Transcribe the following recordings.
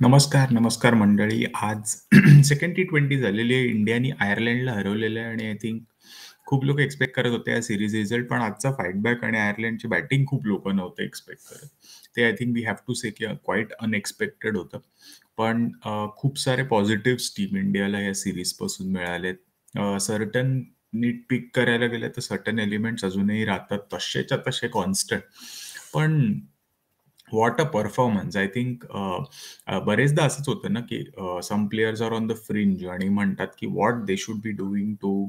नमस्कार मंडळी. आज सेकंड T20 झालेली आहे. इंडियाने आयर्लंडला हरवलेलं आहे आणि आय थिंक खूप लोक एक्स्पेक्ट करत होते हा सीरीज रिझल्ट, पण आजचा फाईटबॅक आणि आयर्लंडची बॅटिंग खूप लोक नव्हते एक्स्पेक्ट करत. ते I think we have to say की क्वाईट अनएक्सपेक्टेड होतं. पण खूप सारे पॉझिटिव्हज टीम इंडियाला या सीरीजपासून मिळालेत. सर्टन नीट पिक करायला गेलं तर सर्टन एलिमेंट्स अजूनही राहतात तसेच्या तसे कॉन्स्टंट. पण what a performance! I think बरेचदा असंच होतं ना, की some players are on the fringe आणि म्हणतात, की what they should be doing to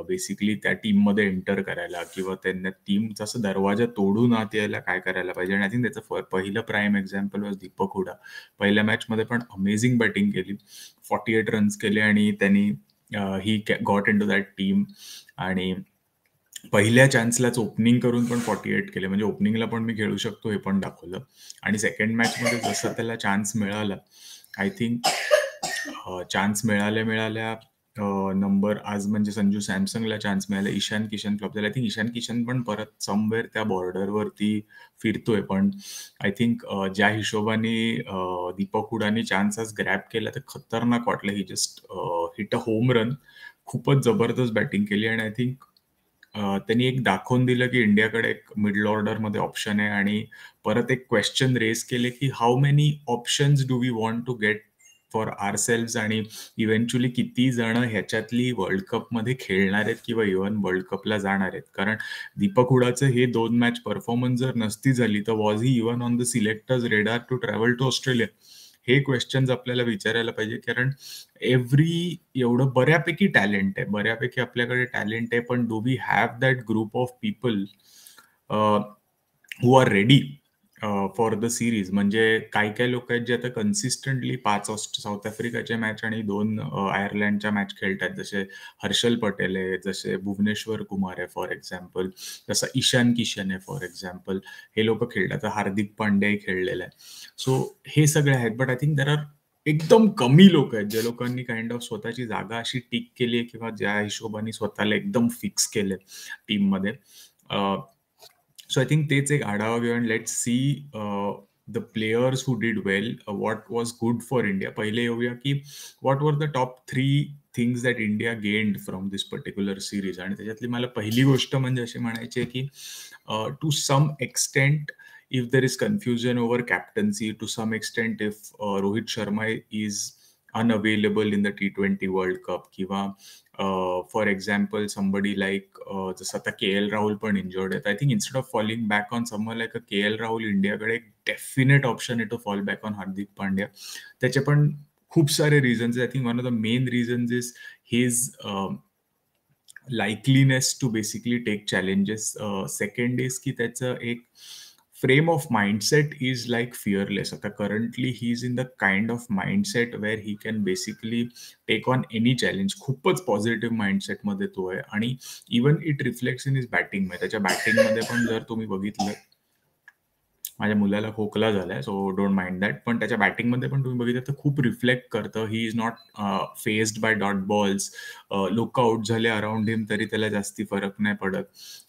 basically त्या टीममध्ये एंटर करायला किंवा त्यांना टीमचा असा दरवाजा तोडून आत यायला काय करायला पाहिजे आणि आय थिंक त्याचं पहिलं प्राईम एक्झाम्पल वॉज दीपक हुडा. पहिल्या मॅचमध्ये पण अमेझिंग बॅटिंग केली. 48 रन्स केले आणि त्यांनी he got into that team आणि पहिल्या चान्सलाच ओपनिंग करून पण 48 केले. म्हणजे ओपनिंगला पण मी खेळू शकतो हे पण दाखवलं. आणि सेकंड मॅचमध्ये जसं त्याला चान्स मिळाला, आय थिंक चान्स मिळाल्या नंबर आज म्हणजे संजू सॅमसंगला चान्स मिळाला. ईशान किशन फ्लॉप झाला. आय थिंक ईशान किशन पण परत समवेअर त्या बॉर्डरवरती फिरतोय. पण आय थिंक ज्या हिशोबाने दीपक हुडानी चान्स आज ग्रॅब केला तर खतरनाक वाटलं. He just hit a home run. खूपच जबरदस्त बॅटिंग केली आणि आय थिंक त्यांनी एक दाखवून दिलं, की इंडियाकडे एक मिडल ऑर्डरमध्ये ऑप्शन आहे आणि परत एक क्वेश्चन रेज केले, की how many options do we want to get for ourselves आणि इव्हेंच्युअली किती जण ह्याच्यातली वर्ल्ड कपमध्ये खेळणार आहेत किंवा इव्हन वर्ल्ड कपला जाणार आहेत. कारण दीपक हुडाचं हे 2 मॅच परफॉर्मन्स जर नसती झाली, तर was he even on the selectors radar to travel to Australia? हे क्वेश्चन्स आपल्याला विचारायला पाहिजे. कारण एवढं बऱ्यापैकी टॅलेंट आहे. बऱ्यापैकी आपल्याकडे टॅलेंट आहे. पण do we have that group of people who are ready for the series? म्हणजे काही लोक आहेत जे आता कन्सिस्टंटली 5 साऊथ आफ्रिकाच्या मॅच आणि 2 आयर्लंडच्या मॅच खेळतात. जसे हर्षल पटेल आहे, जसे भुवनेश्वर कुमार आहे फॉर एक्झाम्पल, जसा ईशान किशन आहे फॉर एक्झाम्पल. हे लोक खेळतात. हार्दिक पांड्याही खेळलेला आहे. सो हे सगळे आहेत. But I think there are एकदम कमी लोक आहेत ज्या लोकांनी काइंड ऑफ स्वतःची जागा अशी टिक केली आहे किंवा ज्या हिशोबाने स्वतःला एकदम फिक्स केले टीममध्ये. सो आय थिंक तेच एक आढावा घेऊया आणि let's see the players who did well, what was good for India. पहिले येऊया की what were the top 3 things that India gained from this particular series. आणि त्याच्यातली मला पहिली गोष्ट म्हणजे अशी म्हणायची आहे की to some extent if there is confusion over captaincy, to some extent if Rohit Sharma is unavailable in the T20 World Cup किंवा फॉर एक्झाम्पल somebody like जसं आता के.एल. राहुल पण इंजर्ड आहेत. I think instead of falling back on someone like a KL. Rahul, इंडियाकडे एक definite option आहे to fall back on Hardik Pandya. त्याचे पण खूप सारे reasons. I think one of the main reasons is his likeliness to basically take challenges. Second is की त्याचं एक frame of mindset is like fearless. आता currently he is in the kind of mindset where he can basically take on any challenge. खूपच positive माइंडसेटमध्ये तो आहे आणि even it reflects in his batting. त्याच्या बॅटिंगमध्ये पण जर तुम्ही बघितलं, माझ्या मुलाला खोकला झालाय सो डोंट माइंड दॅट, पण त्याच्या बॅटिंगमध्ये पण तुम्ही बघितलं तर खूप रिफ्लेक्ट करतं. ही is not faced by dot balls. लोक आउट झाले अराउंड हिम तरी त्याला जास्ती फरक नाही पडत.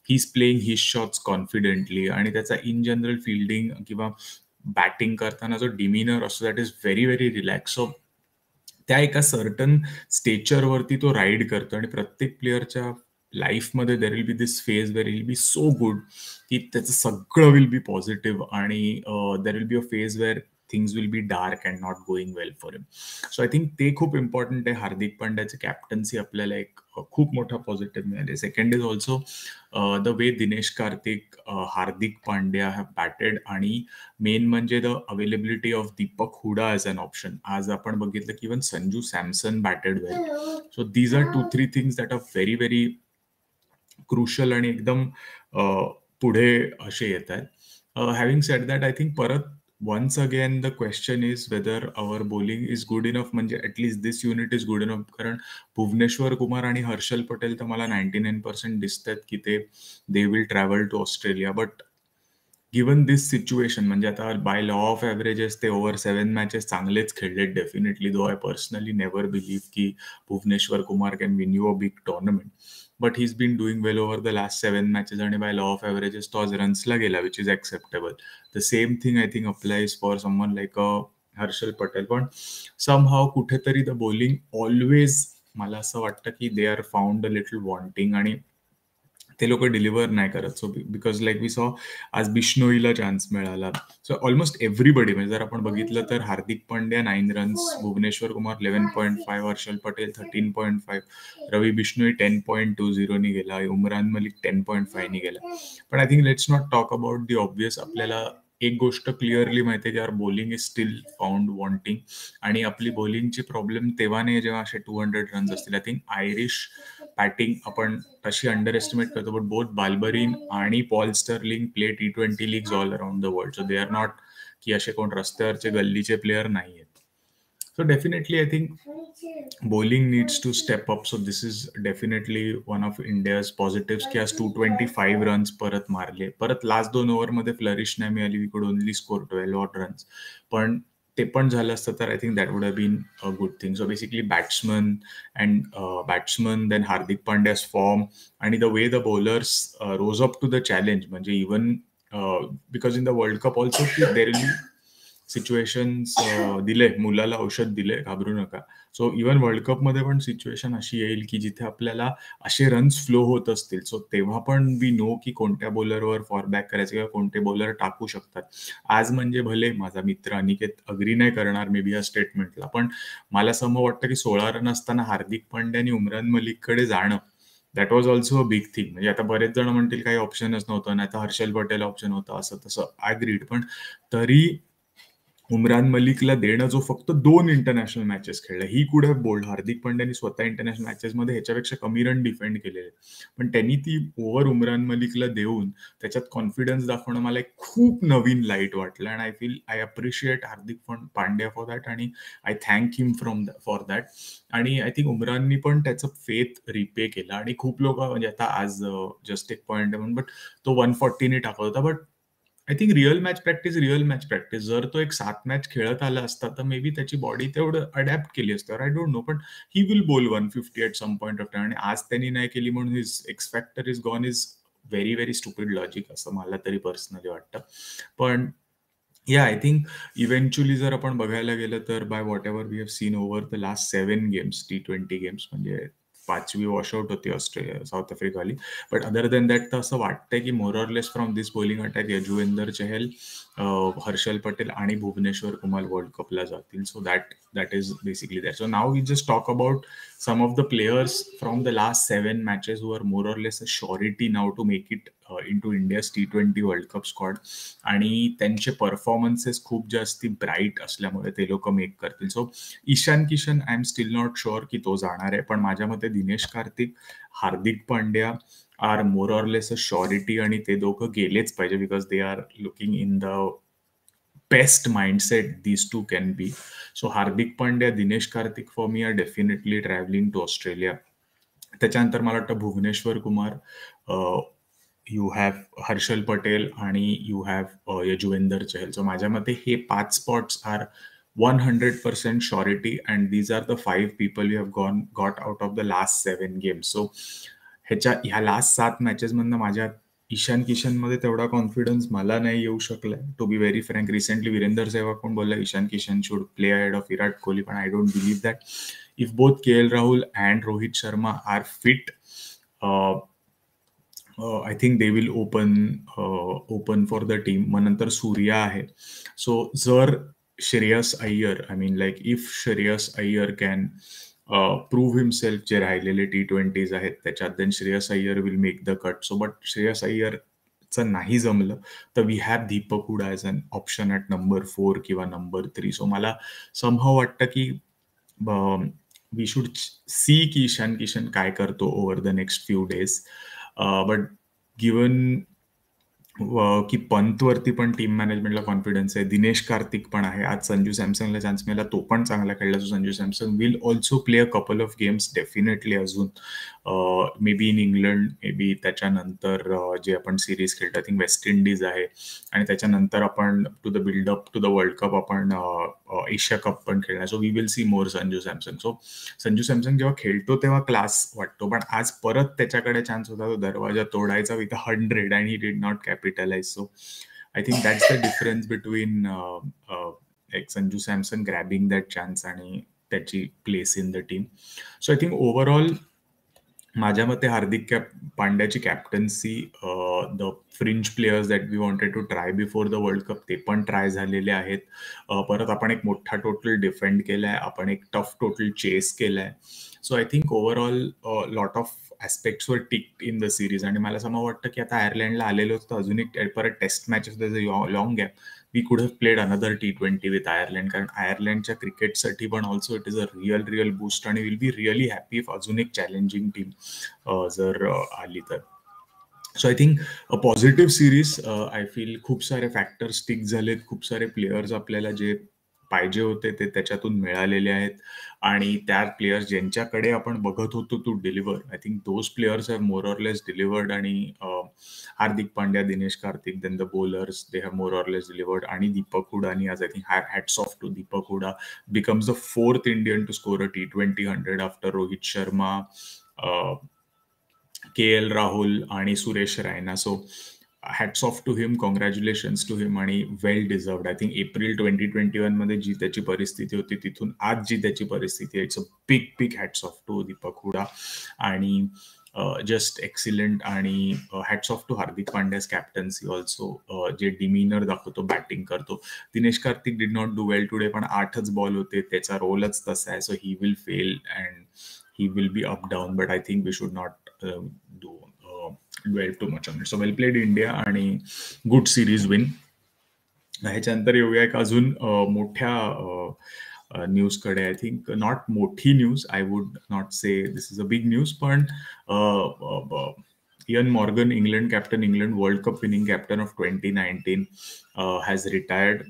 He is playing his shots confidently आणि त्याचा इन जनरल फील्डिंग किंवा बॅटिंग करताना जो डिमिनर असतो that is very very relax. So त्या एका सर्टन स्टेचरवरती तो राईड करतो आणि प्रत्येक प्लेअरच्या लाईफमध्ये there will be this phase where will be so good की त्याचं सगळं विल बी पॉझिटिव्ह आणि there will be a phase where things will be dark and not going well for him. So I think ते खूप important आहे. हार्दिक पांड्याचे captaincy आपल्याला एक खूप मोठा पॉझिटिव्ह मिळाले. Second is also the way Dinesh Karthik, Hardik Pandya have batted आणि मेन म्हणजे the availability of Deepak Hooda as an option. आज आपण बघितलं की even Sanju Samson batted well. So these are 2-3 things that are very very crucial आणि एकदम पुढे असे येत आहेत. Having said that I think परत once again the question is whether our bowling is good enough. म्हणजे at least this unit is good enough. कारण भुवनेश्वर कुमार आणि हर्षल पटेल तर मला 99% दिसतात की they will travel to Australia. But given this situation म्हणजे आता बाय लॉ ऑफ ॲव्हरेजेस ते ओव्हर 7 मॅचेस चांगलेच खेळले definitely. Though I personally never believe की Bhuvneshwar Kumar can win you a big tournament. But he is been doing well over the last 7 matches आणि by law of averages तो आज रन्सला गेला which is acceptable. The same thing I think applies for someone like Harshal Patel. पण somehow कुठेतरी the bowling always मला असं वाटतं की they are found a little wanting आणि ते लोक डिलिव्हर नाही करत. So because like we saw आज बिश्नोईला चान्स मिळाला. सो ऑलमोस्ट एव्हरीबडी म्हणजे जर आपण बघितलं तर हार्दिक पांड्या 9 रन्स, भुवनेश्वर कुमार 11.5, हर्षल पटेल 13.5, रवी बिश्नोई 10.20 नी गेला, उमरान मलिक 10.5 नी गेला. पण I think let's not talk about the obvious. आपल्याला एक गोष्ट क्लिअरली माहिती आहे की our bowling is still found wanting आणि आपली बॉलिंगची प्रॉब्लेम तेव्हा नाही जेव्हा असे 200 रन्स असतील. आय थिंक आयरिश बॅटिंग आपण तशी अंडर एस्टिमेट करतो, बट बोथ बाल्बरीन आणि Paul Stirling play T20 leagues all around the world. So they are not की असे कोण रस्त्यावरचे गल्लीचे प्लेयर नाही आहेत. So definitely, I think bowling needs to step up. So this is definitely one of India's positives की आज 225 runs परत मारले. परत लास्ट 2 ओव्हरमध्ये फ्लरिश नाही मिळाली. वी कुड ओनली स्कोर 12 ऑट रन्स. पण ते पण झालं असतं तर I think that would have been a good thing. So basically batsman then Hardik पांड्यास फॉर्म आणि the way the bowlers rose up to the challenge. म्हणजे even because in the world Cup also there will situations दिले, मुलाला औषध दिले, घाबरू नका. So even world कपमध्ये पण सिच्युएशन अशी येईल की जिथे आपल्याला असे रन्स फ्लो होत असतील. सो तेव्हा पण वी नो की कोणत्या बॉलरवर फॉर बॅक करायचं किंवा कोणते बॉलर टाकू शकतात. आज म्हणजे भले माझा मित्र अनिकेत अग्री नाही करणार मे बी या स्टेटमेंटला, पण मला असं वाटतं की 16 रन असताना हार्दिक पांड्या आणि उमरान मलिककडे जाणं that was also a big thing. म्हणजे आता बरेच जण म्हणतील काही ऑप्शनच नव्हतं, नाही तर हर्षल पटेल ऑप्शन होतं, असं तसं ॲग्रीड. पण तरी उमरान मलिकला देणं, जो फक्त 2 इंटरनॅशनल मॅचेस खेळला, ही कुड हॅव बोल्ड. हार्दिक पांड्याने स्वतः इंटरनॅशनल मॅचेसमध्ये ह्याच्यापेक्षा कमी रन डिफेंड केलेले, पण त्यांनी ती ओव्हर उमरान मलिकला देऊन त्याच्यात कॉन्फिडन्स दाखवणं मला एक खूप नवीन लाईट वाटलं. And I appreciate Hardik Pandya for that आणि I thank him for that. आणि आय थिंक उमराननी पण त्याचं फेथ रिपे केलं. आणि खूप लोक म्हणजे आता आज जस्ट एक पॉईंट म्हणून, बट तो 140 टाकत होता. But I think real match practice. जर तो एक 7 मॅच खेळत आला असता तर मे बी त्याची बॉडी तेवढं अडॅप्ट केली असतं. आय डोंट नो, पण ही will bowl 150 at some point of time. आणि आज त्यांनी नाही केली म्हणून his X factor is gone is very very stupid logic, असं मला तरी पर्सनली वाटतं. पण या आय थिंक इव्हेंच्युअली जर आपण बघायला गेलं तर by whatever we have seen over the last 7 games, T20 games, म्हणजे 5वी वॉशआउट होती साऊथ आफ्रिकावाली. बट अदर दॅन दॅट तर असं वाटतंय की more or less from this bowling attack Yuzvendra Chahal, Harshal Patel आणि भुवनेश्वर कुमार वर्ल्ड कपला जातील. So that is basically that. So now we just talk about some of the players from the last 7 matches who are more or less a surety now to make it into India's T20 World Cup squad. आणि त्यांचे performances खूप जास्ती bright असल्यामुळे ते लोक make करतील. So Ishan Kishan I am still not sure की तो जाणार आहे, पण माझ्या मते Dinesh Karthik, Hardik Pandya are more or less a surety आणि ते दोघं गेलेच पाहिजे because they are looking in the best mindset these two can be. So Hardik Pandya, Dinesh Karthik for me are definitely travelling to Australia. त्याच्यानंतर मला वाटतं भुवनेश्वर कुमार, यू हॅव हर्षल पटेल आणि you have Yuzvendra Chahal. So माझ्या मते हे 5 spots are 100% surety and these are the 5 people you have got out of the last 7 games. So ह्या last 7 मॅचेसमधनं माझ्या ईशान किशनमध्ये तेवढा कॉन्फिडन्स मला नाही येऊ शकलाय, to be very frank. Recently Virender Sehwag पण बोलला Ishan Kishan should play ahead of Virat Kohli, पण I don't believe that. If both KL Rahul and Rohit Sharma R fit, I think they will open for the team. मग नंतर सूर्या आहे. सो जर Shreyas Iyer, I mean like if Shreyas Iyer can prove himself, जे राहिलेले T20s आहेत त्याच्यात, then Shreyas Iyer will make the cut. So but Shreyas अय्यरचं नाही जमलं तर we have Deepak Hooda as an option at number 4 किंवा नंबर 3. सो मला समहाव वाटतं की वी शुड सी की ईशान किशन काय करतो over the next few days. But given की पंतवरती पण टीम मॅनेजमेंटला कॉन्फिडन्स आहे, दिनेश कार्तिक पण आहे, आज संजू सॅमसंगला चान्स मिळाला, तो पण चांगला खेळला. So Sanju Samsung will also play a couple of games definitely अजून, may be in England, may be त्याच्यानंतर जे आपण सिरीज खेळतो आय थिंक वेस्ट इंडिज आहे, आणि त्याच्यानंतर आपण to the buildup to the world cup आपण एशिया कप पण खेळणार. So we will see more Sanju Samson. So Sanju Samson जेव्हा खेळतो तेव्हा क्लास वाटतो, पण आज परत त्याच्याकडे चान्स होता तो दरवाजा तोडायचा with 100 and he did not capitalise. So I think that's the difference between like Sanju Samson grabbing that chance आणि त्याची place in the team. So I think overall माझ्या मते हार्दिक पांड्याची captaincy, the fringe players that we wanted to try before the world Cup ते पण try झालेले आहेत. परत आपण एक मोठा टोटल डिफेंड केलाय, आपण एक टफ टोटल चेस केलाय. So I think overall lot of aspects वर टिक इन द सिरीज. आणि मला असं वाटतं की आता आयर्लंडला आलेलो होतं, अजून एक परत test matches long gap, we could have played another T20 with Ireland. कारण आयर्लंडच्या क्रिकेटसाठी पण also it is a real boost आणि will be really happy if अजून एक चॅलेंजिंग टीम जर आली तर. So I think a positive series. I feel खूप सारे फॅक्टर्स टिक झालेत, खूप सारे प्लेयर्स आपल्याला जे पाहिजे होते ते त्याच्यातून मिळालेले आहेत. आणि त्या प्लेयर्स ज्यांच्याकडे आपण बघत होतो to deliver, I think those players have more or less delivered. आणि Hardik Pandya, Dinesh Karthik, then the bowlers, they have more or less delivered. आणि दीपक हुडा, आणि आज I think hats off to Deepak Hooda, becomes the 4th Indian to score a T20 100 after Rohit Sharma, KL Rahul आणि Suresh Raina. So hats off to him, congratulations to him, आणि well deserved. I think April 2021 मध्ये जी त्याची परिस्थिती होती तिथून आज जी त्याची परिस्थिती आहे, it's a big hats off to Deepak Hooda. आणि जस्ट एक्सिलेंट. आणि हॅट्स ऑफ टू हार्दिक पांड्यास कॅप्टन्सी ऑल्सो, जे डिमिनर दाखवतो, बॅटिंग करतो. Dinesh Karthik did not do well today, पण 8च बॉल होते, त्याचा रोलच तसा आहे. So he will fail and he will be up down, but I think we should not dwell too much on it. So well played India आणि good series win. ह्याच्यानंतर येऊया एक अजून मोठ्या न्यूजकडे. आय थिंक नॉट मोठी news, I would not say this is a big news, पण Eoin Morgan, England captain, England World cup winning captain of 2019, has retired.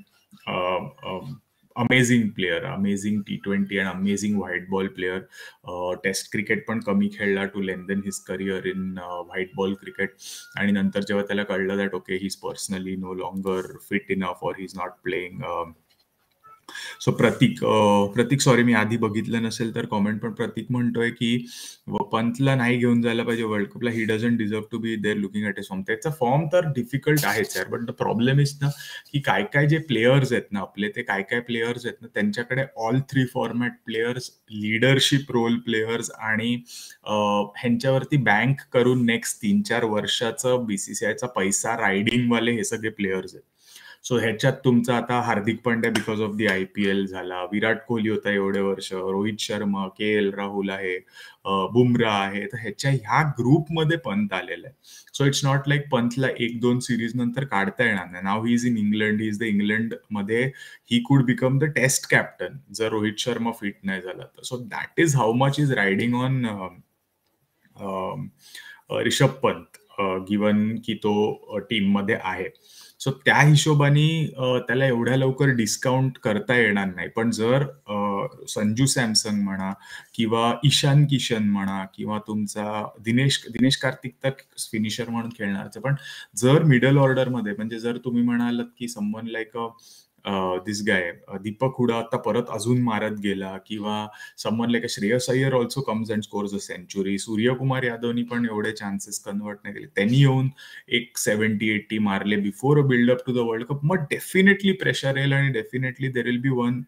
Amazing player, amazing T20 आणि amazing white ball player. Test cricket पण कमी खेळला to lengthen his career in white ball cricket. आणि नंतर जेव्हा त्याला कळलं that okay he is personally know longer fit enough or he is not playing. So Prateek sorry मी आधी बघितलं नसेल तर कॉमेंट, पण प्रतीक म्हणतोय की पंतला नाही घेऊन जायला पाहिजे वर्ल्ड कपला, he doesn't deserve to be there looking at his form. त्याचा फॉर्म तर डिफिकल्ट आहेच यार, बट द प्रॉब्लेम इज ना की काय जे प्लेयर्स आहेत ना आपले, ते काय प्लेयर्स आहेत ना त्यांच्याकडे all 3 format players, leadership role players आणि ह्यांच्यावरती बँक करून नेक्स्ट 3-4 वर्षाचं BCCIचा पैसा रायडिंगवाले हे सगळे प्लेयर्स आहेत. सो ह्याच्यात तुमचा आता Hardik Pandya because of the IPL झाला, विराट कोहली होता एवढे वर्ष, रोहित शर्मा, KL राहुल आहे, बुमरा आहे, तर ह्या ग्रुपमध्ये पंत आलेला आहे. सो इट्स नॉट लाईक पंतला 1-2 सिरीज नंतर काढता येणार नाही. Now he is in England, he is the England मध्ये ही कुड बिकम द टेस्ट कॅप्टन जर रोहित शर्मा फिट नाही झाला तर. So that is how much is riding on Rishabh Pant, given की तो टीम मध्ये आहे. सो त्या हिशोबाने त्याला एवढ्या लवकर डिस्काउंट करता येणार नाही. पण जर संजू सॅमसन म्हणा किंवा ईशान किशन म्हणा किंवा तुमचा दिनेश कार्तिक तर फिनिशर म्हणून खेळणारच, पण जर मिडल ऑर्डरमध्ये म्हणजे जर तुम्ही म्हणालात की someone like this guy Deepak Hooda आता परत अजून मारत गेला, किंवा someone like Shreyas Iyer also comes and scores a century, Suryakumar यादवनी पण एवढे चान्सेस कन्वर्ट नाही केले, त्यांनी येऊन एक 70-80 मारले before a buildup to the world cup, मग डेफिनेटली प्रेशर येईल आणि definitely there will be one.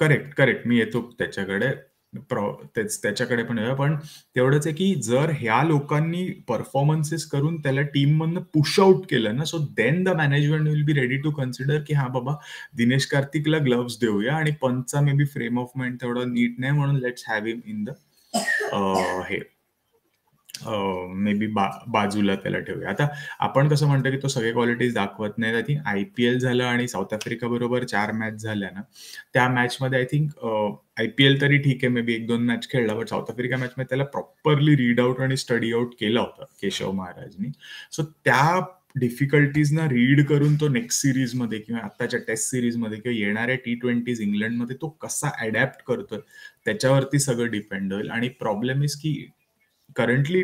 Correct मी येतो त्याच्याकडे त्याच्याकडे पण तेवढंच आहे की जर ह्या लोकांनी परफॉर्मन्सेस करून त्याला टीम मधनं पुश आउट केलं ना, so then the management will be ready to consider की हा बाबा दिनेश कार्तिकला ग्लव्स देऊया आणि पंतचा maybe frame of mind तेवढं नीट नाही म्हणून let's have him in the हे मे बी बाजूला त्याला ठेवूया. आता आपण कसं म्हणतो की तो सगळे क्वालिटीज दाखवत नाही. आय थिंक IPL झालं आणि साऊथ आफ्रिका बरोबर 4 मॅच झाल्या ना, त्या मॅचमध्ये आय थिंक IPL तरी ठीक आहे, मे बी 1-2 मॅच खेळला, बट साऊथ आफ्रिका मॅच मध्ये त्याला प्रॉपरली रीड आउट आणि स्टडी आउट केला होता केशव महाराजनी. सो त्या डिफिकल्टीजना रीड करून तो नेक्स्ट सिरीजमध्ये किंवा आताच्या टेस्ट सिरीजमध्ये किंवा येणाऱ्या T20s इंग्लंडमध्ये तो कसा अडॅप्ट करतोय त्याच्यावरती सगळं डिपेंड होईल. आणि प्रॉब्लेम इज की करंटली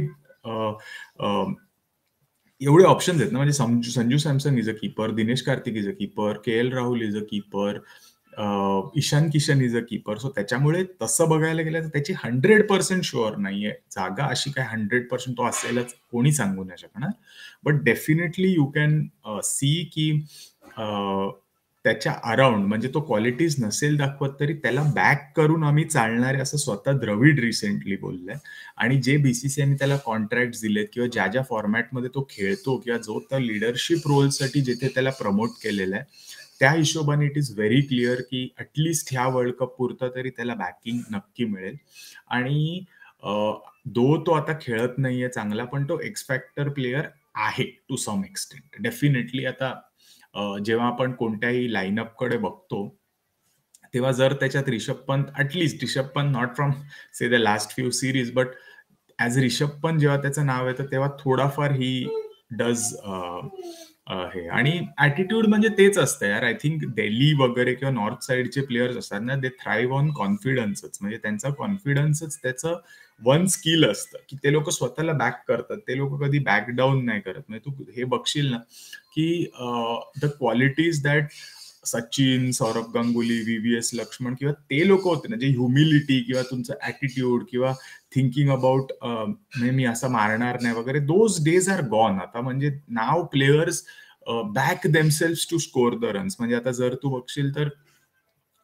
एवढे ऑप्शन्स आहेत ना, म्हणजे Sanju Samson is a keeper, Dinesh Karthik is a keeper, KL Rahul is a keeper, Ishan Kishan is a keeper. So त्याच्यामुळे तसं बघायला गेलं तर त्याची 100% शुअर नाहीये जागा, अशी काय 100% तो असेलच कोणी सांगू नाही शकणार. But definitely you can see की त्याच्या अराउंड म्हणजे तो क्वालिटीज नसेल दाखवत तरी त्याला बॅक करून आम्ही चालणारे असं स्वतः द्रविड रिसेंटली बोललाय. आणि जे बीसीसीआयने त्याला कॉन्ट्रॅक्ट दिलेत किंवा ज्या ज्या फॉर्मॅटमध्ये तो खेळतो किंवा जो त्या लिडरशिप रोलसाठी जिथे त्याला प्रमोट केलेलं आहे त्या हिशोबाने इट इज व्हेरी क्लिअर की ॲटलिस्ट ह्या वर्ल्ड कप पुरता तरी त्याला बॅकिंग नक्की मिळेल. आणि दो तो आता खेळत नाहीये चांगला पण तो एक्स फॅक्टर प्लेअर आहे टू सम एक्सटेंट डेफिनेटली. आता जेव्हा आपण कोणत्याही लाईनअपकडे बघतो तेव्हा जर त्याच्यात Rishabh Pant at least Rishabh Pant not from say the last few series but as Rishabh Pant जेव्हा त्याचं नाव येतं तेव्हा थोडाफार ही डज हे. आणि ॲटिट्यूड म्हणजे तेच असतं यार. आय थिंक दिल्ली वगैरे किंवा नॉर्थ साईडचे प्लेयर्स असतात ना दे थ्राईव्ह ऑन कॉन्फिडन्सच. म्हणजे त्यांचा कॉन्फिडन्सच त्याचं वन स्किल असतं की ते लोक स्वतःला बॅक करतात. ते लोक कधी बॅक डाऊन नाही करत. म्हणजे तू हे बघशील ना की the qualities that Sachin, Sourav Ganguly, VVS Laxman किंवा ते लोक होते ना जे ह्युमिलिटी किंवा तुमचं ॲटिट्यूड किंवा थिंकिंग अबाउट मी असं मारणार नाही वगैरे दोज डेज आर गॉन आता. म्हणजे now players back themselves to score the runs. म्हणजे आता जर तू बघशील तर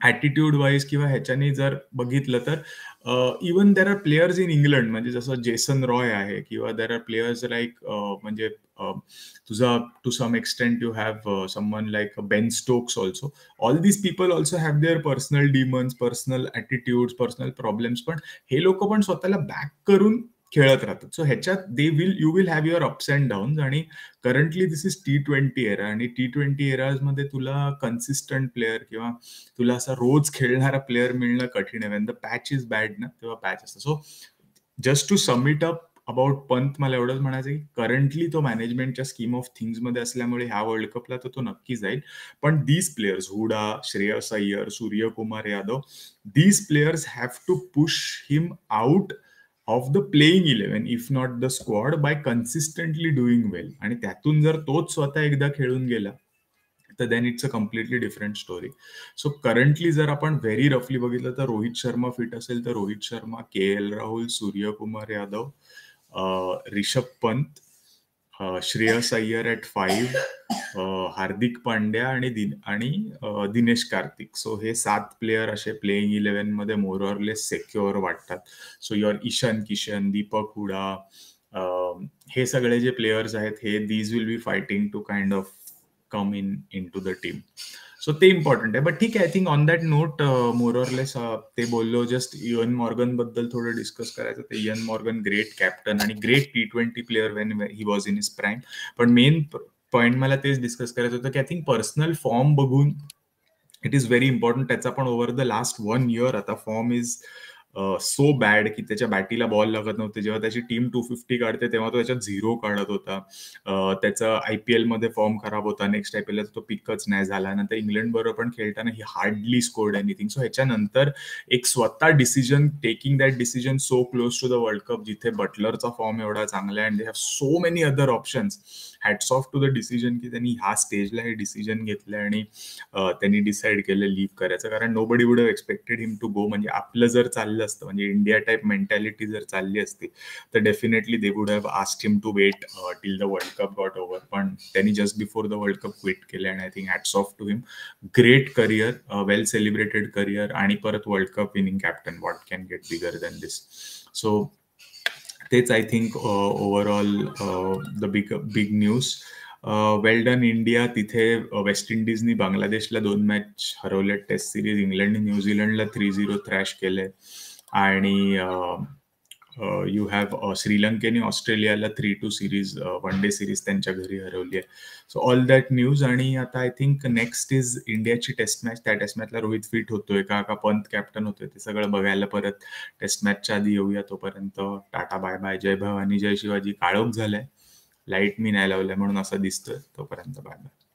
ॲटिट्यूड वाईज किंवा ह्याच्याने जर बघितलं तर even there are players in England म्हणजे जसं जेसन रॉय आहे किंवा देर आर प्लेयर्स लाईक म्हणजे तुझा to some extent you have someone like Ben Stokes also. All these people also have their personal demons, personal attitudes, personal problems. पण हे लोक पण स्वतःला बॅक करून खेळत राहतात. सो ह्याच्यात you will have your ups and downs. आणि currently this is T20 era आणि T20 एराजमध्ये तुला कन्सिस्टंट प्लेअर किंवा तुला असा रोज खेळणारा प्लेअर मिळणं कठीण आहे. When the patch is bad ना तेव्हा पॅच असतं. So just to sum it up about Pant मला एवढंच म्हणायचं की करंटली तो मॅनेजमेंटच्या स्कीम ऑफ थिंग्समध्ये असल्यामुळे ह्या वर्ल्ड कपला तर तो नक्की जाईल. पण these players Hooda, Shreyas Iyer, Suryakumar Yadav these players have to push him out of the playing 11 if not the squad by consistently doing well. आणि त्यातून जर तोच स्वतः एकदा खेळून गेला तर then it's a completely different story. So currently जर आपण व्हेरी रफली बघितलं तर रोहित शर्मा फिट असेल तर रोहित शर्मा, के.एल. राहुल, सूर्यकुमार यादव, रिषभ पंत, श्रेयस अय्यर ॲट 5, हार्दिक पांड्या आणि दिनेश कार्तिक. सो हे 7 प्लेयर असे प्लेइंग 11 मध्ये मोर ऑर लेस सेक्युअर वाटतात. सो युअर ईशान किशन, दीपक हुडा, हे सगळे जे प्लेयर्स आहेत हे these will be fighting to kind of come in to the team. So ते इम्पॉर्टंट आहे. बट ठीक आहे. I think on that note more or less ते बोललो. जस्ट इयन मॉर्गन बद्दल थोडं डिस्कस करायचं. ते इयन मॉर्गन ग्रेट कॅप्टन आणि great T20 player when he was in his prime. पण मेन पॉईंट मला तेच डिस्कस करायचं होतं की आय थिंक पर्सनल फॉर्म बघून इट इज व्हेरी इम्पॉर्टंट. त्याचा पण ओव्हर द लास्ट 1 year आता फॉर्म इज सो बॅड की त्याच्या बॅटीला बॉल लागत नव्हते. जेव्हा त्याची टीम 250 काढते तेव्हा तो त्याच्यात 0 काढत होता. त्याचा IPL मध्ये फॉर्म खराब होता. नेक्स्ट IPL तो पिकच नाही झाला. नंतर इंग्लंड बरोबर पण खेळताना he hardly scored anything. So ह्याच्यानंतर एक स्वतः decision taking that decision so close to the world Cup जिथे बटलरचा फॉर्म एवढा चांगला आहे and they have so many other options. Hats off to the decision की त्यांनी ह्या स्टेजला हे डिसिजन घेतलं आणि त्यांनी डिसाईड केलं लिव्ह करायचं. कारण nobody would have expected him to go. म्हणजे आपलं जर चाललं असतं म्हणजे इंडिया टाईप मेंटॅलिटी जर चालली असती तर definitely they would have asked him to wait till the world cup got over. पण त्यांनी just before the world cup quit केले and I think hats off to him. Great career, well celebrated career आणि परत world cup winning captain. What can get bigger than this. So तेच I think overall the big news. Well done India. तिथे west इंडिजनी बांगलादेशला 2 match हरवल्या taste series. इंग्लंडने न्यूझीलंडला 3-0 trash केले आणि यू हॅव श्रीलंकेने ऑस्ट्रेलियाला 3-2 सिरीज वन डे सिरीज त्यांच्या घरी हरवली आहे. So all that news. आणि आता आय थिंक नेक्स्ट इज इंडियाची टेस्ट मॅच. त्या टेस्ट मॅचला रोहित फिट होतोय का पंत कॅप्टन होतोय ते सगळं बघायला परत टेस्ट मॅचच्या आधी येऊया. तोपर्यंत टाटा बाय बाय. जय भवानी जय शिवाजी. काळोख झालाय, लाईट मी नाही लावलाय म्हणून असं दिसतोय. तोपर्यंत बाय बाय.